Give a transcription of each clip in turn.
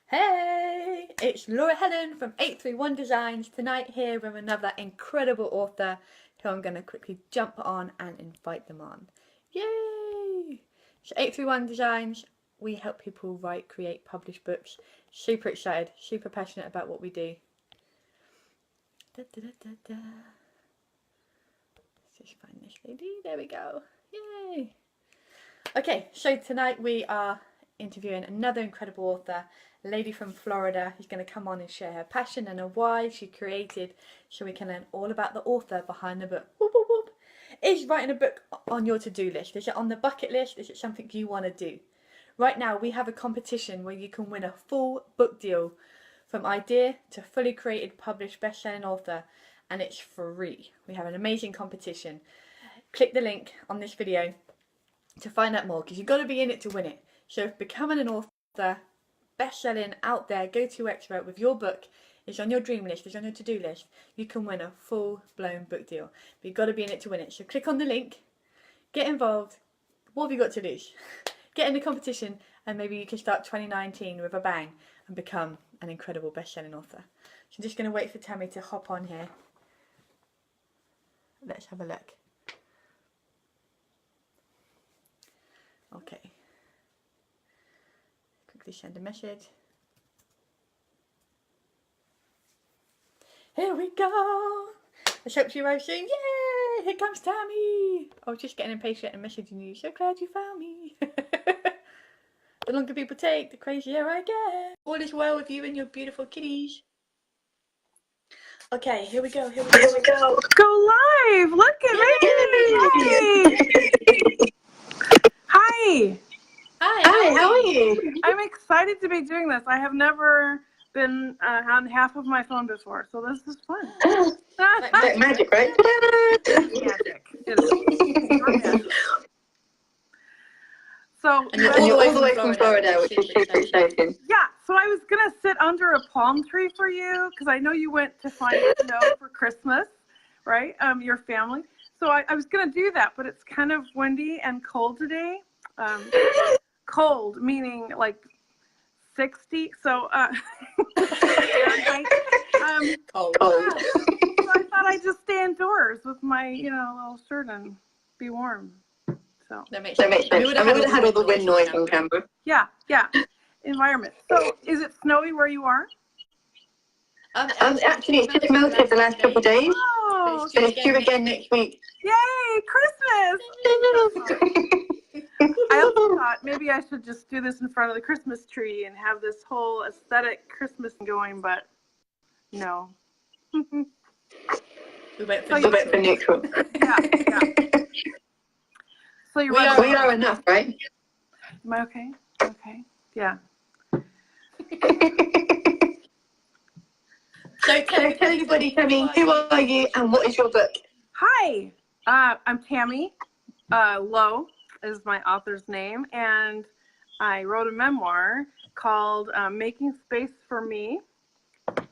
Hey, it's Laura Helen from 831 Designs, tonight here with another incredible author who I'm going to quickly jump on and invite them on. Yay! So 831 Designs, we help people write, create, publish books. Super excited, super passionate about what we do. Let's just find this lady, there we go, yay! Okay, so tonight we are interviewing another incredible author, a lady from Florida who's going to come on and share her passion and her why she created, so we can learn all about the author behind the book. Whoop, whoop, whoop. Is writing a book on your to-do list? Is it on the bucket list? Is it something you want to do? Right now we have a competition where you can win a full book deal from idea to fully created, published, best-selling author, and it's free. We have an amazing competition. Click the link on this video to find out more, because you've got to be in it to win it. So if becoming an author, best-selling, out there, go-to expert with your book is on your dream list, is on your to-do list, you can win a full-blown book deal. But you've got to be in it to win it. So click on the link, get involved. What have you got to lose? Get in the competition, and maybe you can start 2019 with a bang and become an incredible best-selling author. So I'm just going to wait for Tami to hop on here. Let's have a look. Okay. Quickly send a message. Here we go. Let's hope she arrives soon. Yay! Here comes Tami. I was just getting impatient and messaging you. So glad you found me. The longer people take, the crazier I get. All is well with you and your beautiful kitties. Okay, here we go. Here we go. Here we go. Go live. Look at me. Hi. Hi, how are you? I'm excited to be doing this. I have never been on half of my phone before, so this is fun. Like magic, right? Magic. Magic. So, and you're all the way from Florida, which is super exciting. Yeah, so I was going to sit under a palm tree for you, because I know you went to find snow for Christmas, right? Your family. So I was going to do that, but it's kind of windy and cold today. Cold, meaning like 60. So, cold. Yeah. So I thought I'd just stay indoors with my, little shirt and be warm. So that makes sense. We would have had all the wind noise on camera. Yeah. Environment. So, is it snowy where you are? Actually, it's just melted the last couple of days. Oh, but it's due again next week. Yay, Christmas! I also thought maybe I should just do this in front of the Christmas tree and have this whole aesthetic Christmas going, but no. We went for neutral. Yeah. So we are enough, right? Am I okay? Okay. Yeah. So tell everybody, Tami, who are you and what is your book? Hi, I'm Tami. Lowe is my author's name, and I wrote a memoir called Making Space for Me.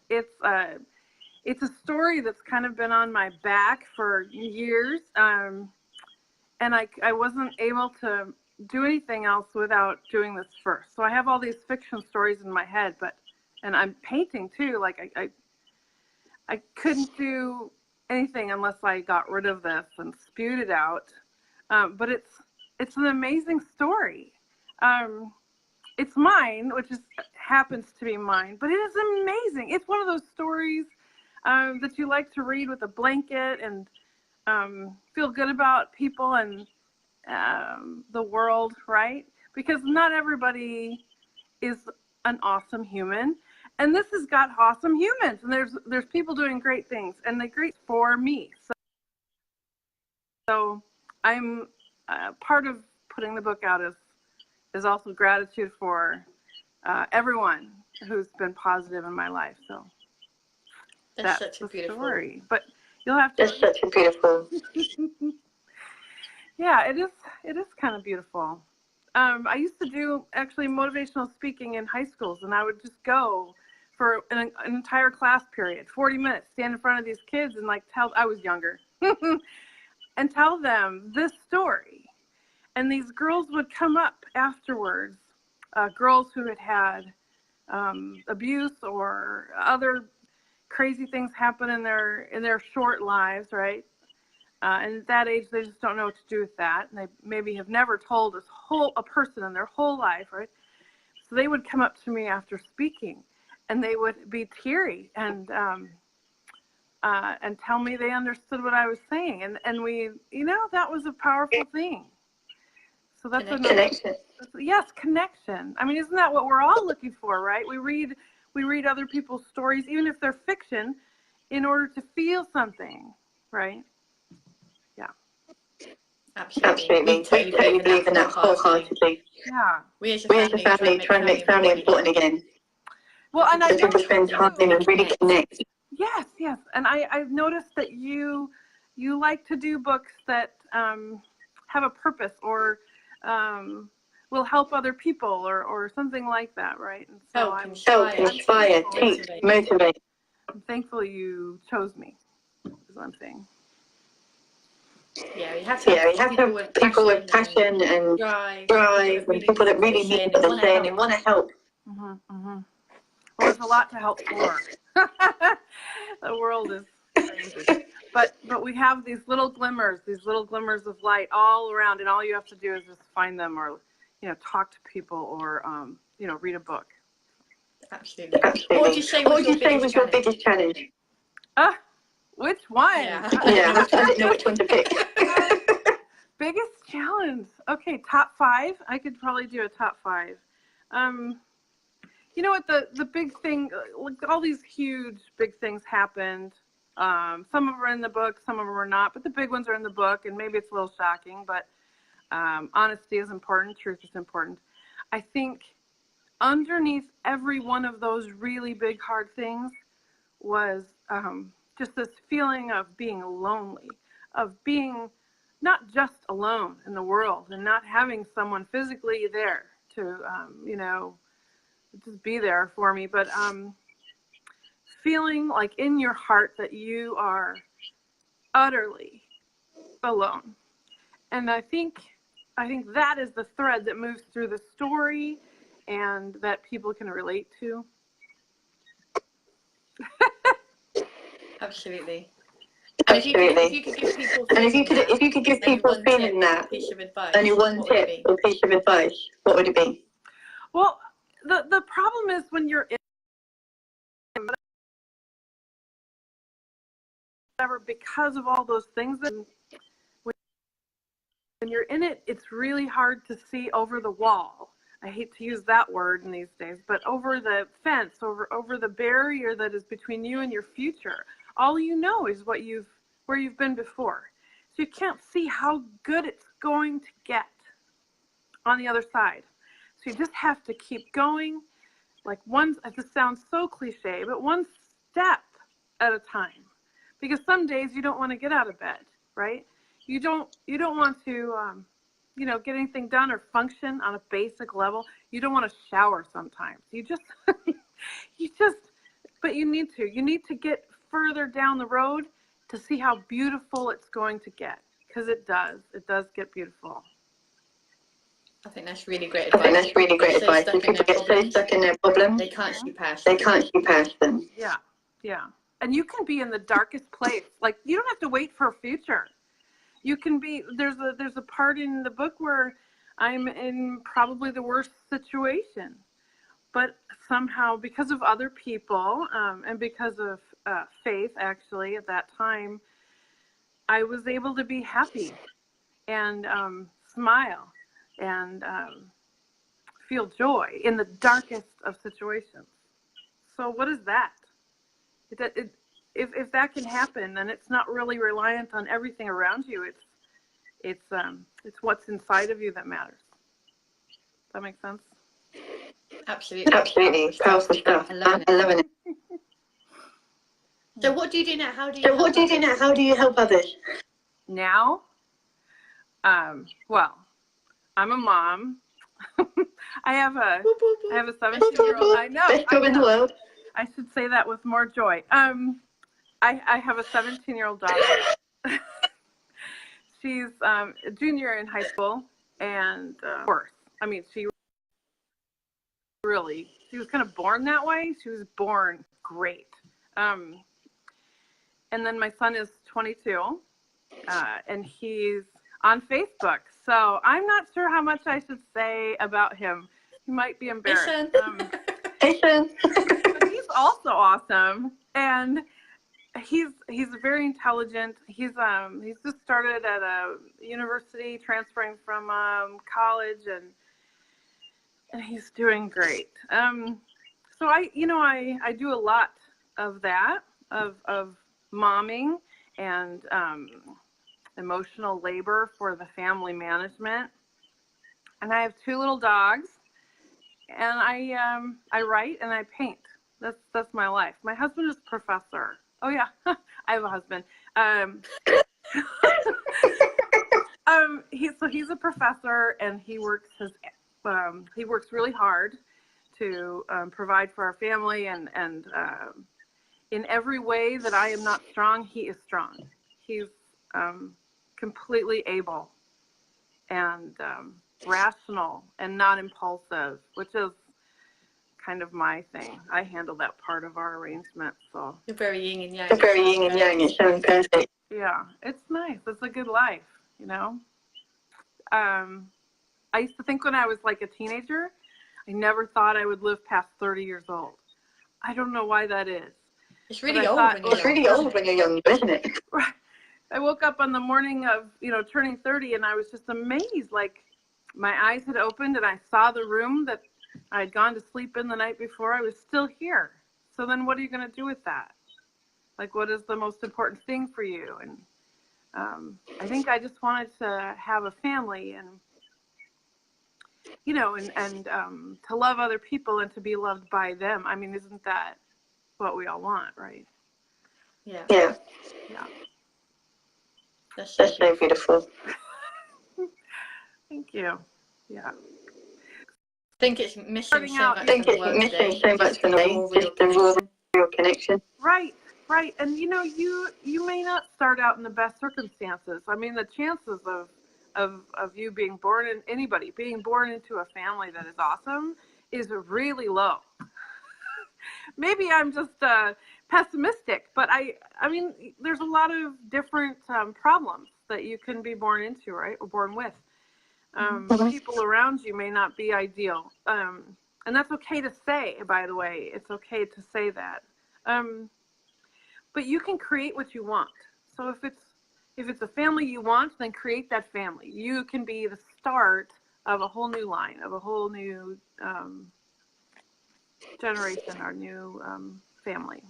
It's a story that's kind of been on my back for years, and I wasn't able to do anything else without doing this first. So I have all these fiction stories in my head, and I'm painting too. Like I couldn't do anything unless I got rid of this and spewed it out. But it's an amazing story. It's mine, which happens to be mine, but it is amazing. It's one of those stories that you like to read with a blanket and feel good about people and the world, right? Because not everybody is an awesome human, and this has got awesome humans, and there's people doing great things, and they're great for me. So I'm part of putting the book out is also gratitude for everyone who's been positive in my life. So that's such a beautiful story. But you'll have to. That's such a beautiful. Yeah, it is kind of beautiful. I used to do actually motivational speaking in high schools, and I would just go for an entire class period, 40 minutes, stand in front of these kids and I was younger, and tell them this story. And these girls would come up afterwards, girls who had abuse or other crazy things happen in their short lives, right? And at that age, they just don't know what to do with that, and they maybe have never told a person in their whole life, right? So they would come up to me after speaking, and they would be teary and tell me they understood what I was saying, and we, that was a powerful thing. So that's Connection. Yes, connection. I mean, isn't that what we're all looking for, right? We read other people's stories, even if they're fiction, in order to feel something, right? Yeah. Absolutely. We totally believe in that wholeheartedly. Yeah. We as a family try to make family important again. Well, and I people spend time and really connect. Yes. And I've noticed that you like to do books that have a purpose or will help other people or something like that, right? And so help, inspire, teach, motivate. I'm thankful you chose me, is what I'm saying. Yeah, you have to have people with passion and drive, and people that really mean what they're saying and want to help. Well, there's a lot to help for. The world is crazy. But we have these little glimmers of light all around, and all you have to do is just find them, or talk to people, or read a book. Absolutely. What would you say was your biggest challenge? Which one? Yeah, I didn't know which one to pick. Biggest challenge. Okay, top 5. I could probably do a top 5. You know what, the big thing, like all these huge big things happened. Some of them are in the book, some of them are not, but the big ones are in the book, and maybe it's a little shocking, but honesty is important, truth is important. I think underneath every one of those really big, hard things was just this feeling of being lonely, of being not just alone in the world and not having someone physically there to, just be there for me, but feeling like in your heart that you are utterly alone. And I think that is the thread that moves through the story and that people can relate to. Absolutely. And if you could give people feeling that, piece of advice, only one tip or piece of advice, what would it be? Well, the problem is when you're in whatever, because of all those things, that when you're in it, it's really hard to see over the wall. I hate to use that word in these days, but over the fence, over the barrier that is between you and your future. All you know is where you've been before. So you can't see how good it's going to get on the other side. So you just have to keep going, like this sounds so cliche, but one step at a time. Because some days you don't want to get out of bed, right? You don't want to get anything done or function on a basic level. You don't want to shower sometimes. You just but you need to get further down the road to see how beautiful it's going to get, because it does get beautiful. I think that's really great advice. People get so stuck in their problems, they can't see past them. Yeah. And you can be in the darkest place. Like, you don't have to wait for a future. You can be, there's a part in the book where I'm in probably the worst situation, but somehow, because of other people, and because of faith, actually, at that time, I was able to be happy and smile and feel joy in the darkest of situations. So what is that? If that can happen, then it's not really reliant on everything around you. It's what's inside of you that matters. Does that make sense? Absolutely. Powerful stuff. I'm loving it. So what do you do now? How do you help others? Now? Well, I'm a mom. I have a 17-year-old. I know. Best job in the world. I should say that with more joy. I have a 17-year-old daughter. She's a junior in high school, and of course, I mean, she really. She was kind of born that way. She was born great. And then my son is 22, and he's on Facebook. So I'm not sure how much I should say about him. He might be embarrassed. But he's also awesome, and he's very intelligent. He's just started at a university, transferring from college, and he's doing great. So I do a lot of that, of momming and emotional labor for the family management. And I have 2 little dogs, and I write and I paint. That's my life. My husband is a professor. Oh yeah, I have a husband. He's a professor, and he works really hard to provide for our family, and in every way that I am not strong, he is strong. He's completely able and rational and not impulsive, which is kind of my thing. I handle that part of our arrangement. So You're very yin and yang. It sounds perfect. yeah, it's nice. It's a good life, you know. I used to think when I was like a teenager, I never thought I would live past 30 years old. I don't know why that is. It's really old when you're young. It's really old when you're young, isn't it? Right. I woke up on the morning of, turning 30, and I was just amazed. Like, my eyes had opened, and I saw the room that I had gone to sleep in the night before. I was still here. So then what are you going to do with that? Like, what is the most important thing for you? And I think I just wanted to have a family, and, and to love other people and to be loved by them. I mean, isn't that what we all want, right? Yeah. Yeah. Yeah. That's so beautiful. Thank you. Yeah. I think it's missing Starting so out, much. I think it's missing so much for me, just the real connection. Right. And you may not start out in the best circumstances. I mean, the chances of you being born into a family that is awesome is really low. Maybe I'm just pessimistic, but I mean, there's a lot of different problems that you can be born into, right? Or born with. People around you may not be ideal. And that's okay to say, by the way. It's okay to say that. But you can create what you want. So if it's a family you want, then create that family. You can be the start of a whole new line, of a whole new generation, our new family.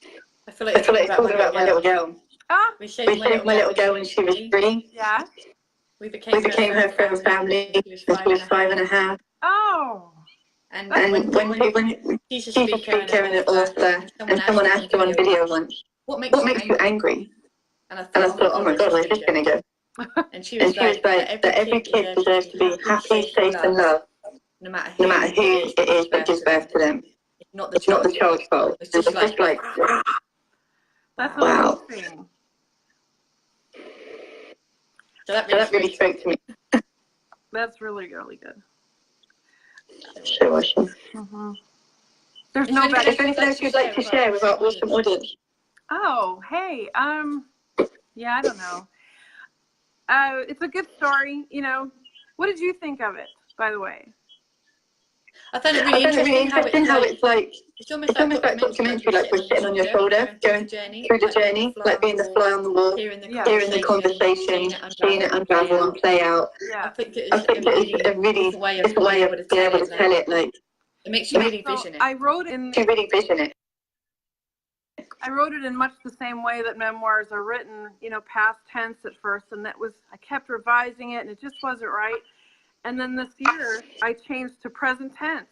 So I feel like it's talking about my little girl. We saved my little girl when she was 3. Yeah. We became her friend family. She was 5.5. Oh. And when she's a speaker and an author, and someone asked her on video once, what makes you angry? And I thought, oh my God, where's this going to go? And she was like, that every kid deserves to be happy, safe, and loved, no matter who it is that gives birth to them. It's not the child's fault. It's just like, that's wow. Amazing. So that really spoke to me. That's really, really good. So awesome. Mm-hmm. There's Is no there anything else you'd like to share with our awesome audience? Oh, hey, yeah, I don't know. It's a good story, What did you think of it, by the way? I found it really interesting how it's like, it's almost like documentary, like we're sitting on your shoulder, going through the journey, like being the fly on the wall, hearing the conversation, seeing it unravel and play out. Yeah. I think it's a really different way of being able to tell it. Like, it makes you really vision it. I wrote in. You really vision it. I wrote it in much the same way that memoirs are written, past tense at first, and I kept revising it, and it just wasn't right. And then this year, I changed to present tense.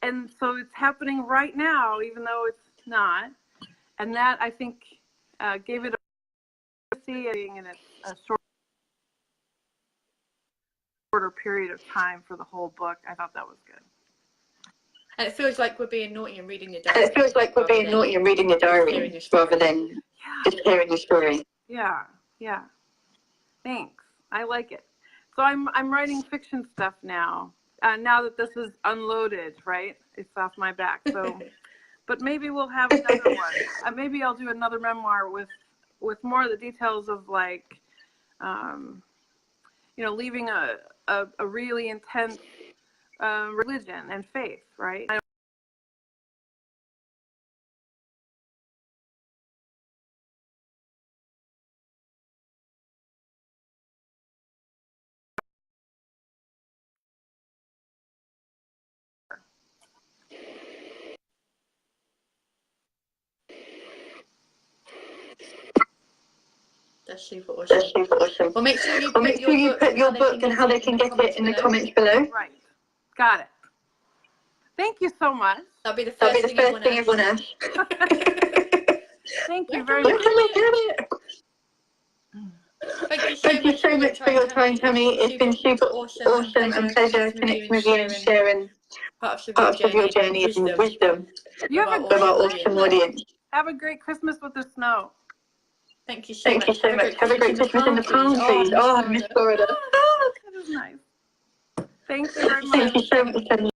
And so it's happening right now, even though it's not. And that, I think, gave it in a shorter period of time for the whole book. I thought that was good. And it feels like we're being naughty and reading your diary. Rather than just hearing your story. Yeah. Thanks. I like it. So I'm writing fiction stuff now, now that this is unloaded, right? It's off my back. So, but maybe we'll have another one. Maybe I'll do another memoir with more of the details of like, leaving a really intense religion and faith, right? That's super awesome. Well, make sure you put your book and how they can get it in the comments below. Right. Got it. Thank you so much. That'll be the first thing everyone asks. Thank you very much. Thank you so much for your time, Tami. It's been super awesome and pleasure connecting with you and sharing parts of your journey and wisdom with our awesome audience. Have a great Christmas with the snow. Thank you so much. Have a great Christmas in the palm trees. Oh, Miss Florida. That is nice. Thank you very much. Thank you so much.